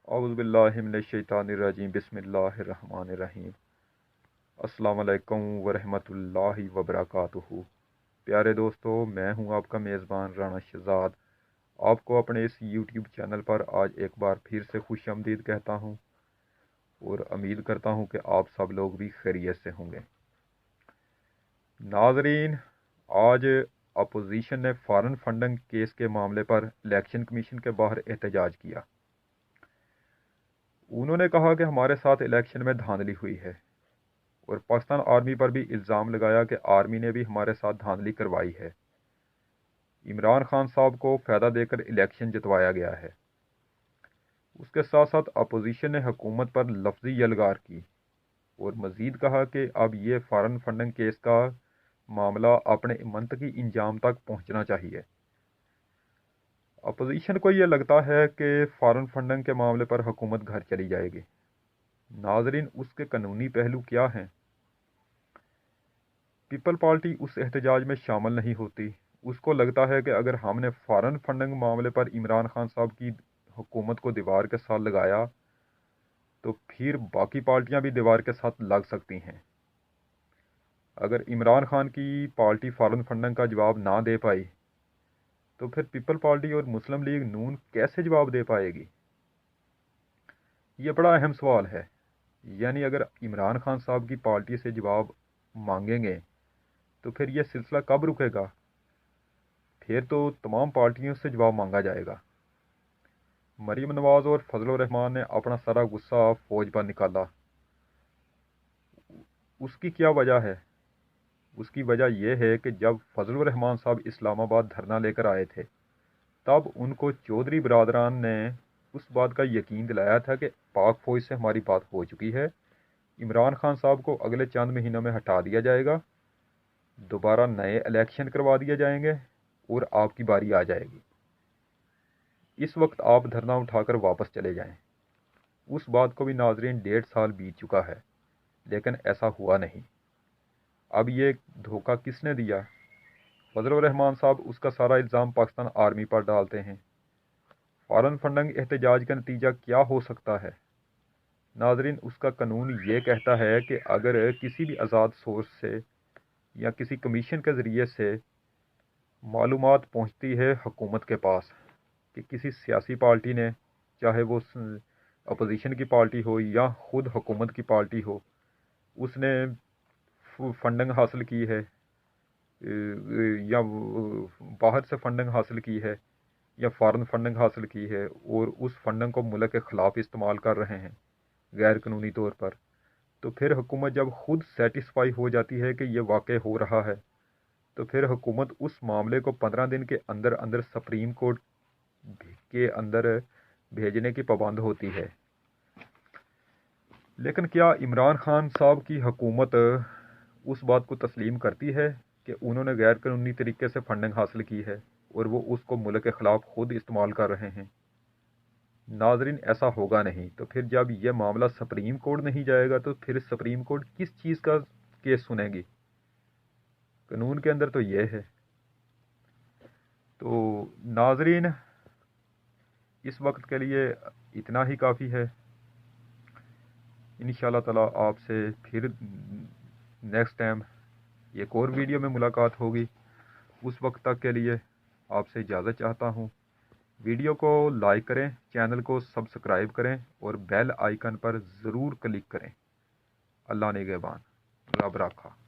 औज़ु बिल्लाहि मिनश्शैतानिर्रजीम बिस्मिल्लाहिर्रहमानिर्रहीम। अस्सलामु अलैकुम वरहमतुल्लाहि वबरकातुहू। प्यारे दोस्तों, मैं हूं आपका मेज़बान राना शहजाद। आपको अपने इस यूट्यूब चैनल पर आज एक बार फिर से खुशामदीद कहता हूं और उम्मीद करता हूं कि आप सब लोग भी खैरियत से होंगे। नाज़रीन, आज अपोजिशन ने फॉरेन फंडिंग केस के मामले पर इलेक्शन कमीशन के बाहर एहतजाज किया। उन्होंने कहा कि हमारे साथ इलेक्शन में धांधली हुई है और पाकिस्तान आर्मी पर भी इल्ज़ाम लगाया कि आर्मी ने भी हमारे साथ धांधली करवाई है। इमरान खान साहब को फ़ायदा देकर इलेक्शन जितवाया गया है। उसके साथ साथ अपोजिशन ने हुकूमत पर लफ्ज़ी यलगार की और मज़ीद कहा कि अब ये फॉरेन फंडिंग केस का मामला अपने मंतकी इंजाम तक पहुँचना चाहिए। अपोजिशन को ये लगता है कि फॉरेन फंडिंग के मामले पर हुकूमत घर चली जाएगी। नाज़रीन, उसके कानूनी पहलू क्या हैं? पीपल पार्टी उस एहतजाज में शामिल नहीं होती। उसको लगता है कि अगर हमने फॉरेन फंडिंग मामले पर इमरान खान साहब की हुकूमत को दीवार के साथ लगाया तो फिर बाकी पार्टियां भी दीवार के साथ लग सकती हैं। अगर इमरान खान की पार्टी फॉरेन फंडिंग का जवाब ना दे पाई तो फिर पीपल पार्टी और मुस्लिम लीग नून कैसे जवाब दे पाएगी? ये बड़ा अहम सवाल है। यानी अगर इमरान खान साहब की पार्टी से जवाब मांगेंगे तो फिर यह सिलसिला कब रुकेगा? फिर तो तमाम पार्टियों से जवाब मांगा जाएगा। मरीम नवाज और फजल रहमान ने अपना सारा गुस्सा फौज पर निकाला। उसकी क्या वजह है? उसकी वजह यह है कि जब फजल रहमान साहब इस्लामाबाद धरना लेकर आए थे तब उनको चौधरी बरादरान ने उस बात का यकीन दिलाया था कि पाक फौज से हमारी बात हो चुकी है, इमरान खान साहब को अगले चंद महीनों में हटा दिया जाएगा, दोबारा नए इलेक्शन करवा दिए जाएंगे और आपकी बारी आ जाएगी। इस वक्त आप धरना उठाकर वापस चले जाएं। उस बात को भी नाजरीन 1.5 साल बीत चुका है, लेकिन ऐसा हुआ नहीं। अब ये धोखा किसने दिया? फजल रहमान साहब उसका सारा इल्ज़ाम पाकिस्तान आर्मी पर डालते हैं। फॉरेन फंडिंग एहतजाज का नतीजा क्या हो सकता है? नाजरीन, उसका कानून ये कहता है कि अगर किसी भी आज़ाद सोर्स से या किसी कमीशन के ज़रिए से मालूमात पहुंचती है हुकूमत के पास कि किसी सियासी पार्टी ने, चाहे वो अपोजिशन की पार्टी हो या ख़ुद हुकूमत की पार्टी हो, उसने फंडिंग हासिल की है या बाहर से फंडिंग हासिल की है या फॉरेन फंडिंग हासिल की है और उस फंडिंग को मुल्क के ख़िलाफ़ इस्तेमाल कर रहे हैं गैर कानूनी तौर पर, तो फिर हुकूमत जब खुद सेटिस्फाई हो जाती है कि ये वाक़ई हो रहा है तो फिर हुकूमत उस मामले को 15 दिन के अंदर अंदर सुप्रीम कोर्ट के अंदर भेजने की पाबंद होती है। लेकिन क्या इमरान खान साहब की हुकूमत उस बात को तस्लीम करती है कि उन्होंने गैर कानूनी तरीके से फंडिंग हासिल की है और वो उसको मुल्क के ख़िलाफ़ खुद इस्तेमाल कर रहे हैं? नाजरीन, ऐसा होगा नहीं। तो फिर जब यह मामला सुप्रीम कोर्ट नहीं जाएगा तो फिर सुप्रीम कोर्ट किस चीज़ का केस सुनेगी? कानून के अंदर तो ये है। तो नाजरीन, इस वक्त के लिए इतना ही काफ़ी है। इंशाअल्लाह ताला आपसे फिर नेक्स्ट टाइम एक और वीडियो में मुलाकात होगी। उस वक्त तक के लिए आपसे इजाज़त चाहता हूँ। वीडियो को लाइक करें, चैनल को सब्सक्राइब करें और बेल आइकन पर ज़रूर क्लिक करें। अल्लाह निगहबान। रब राखा।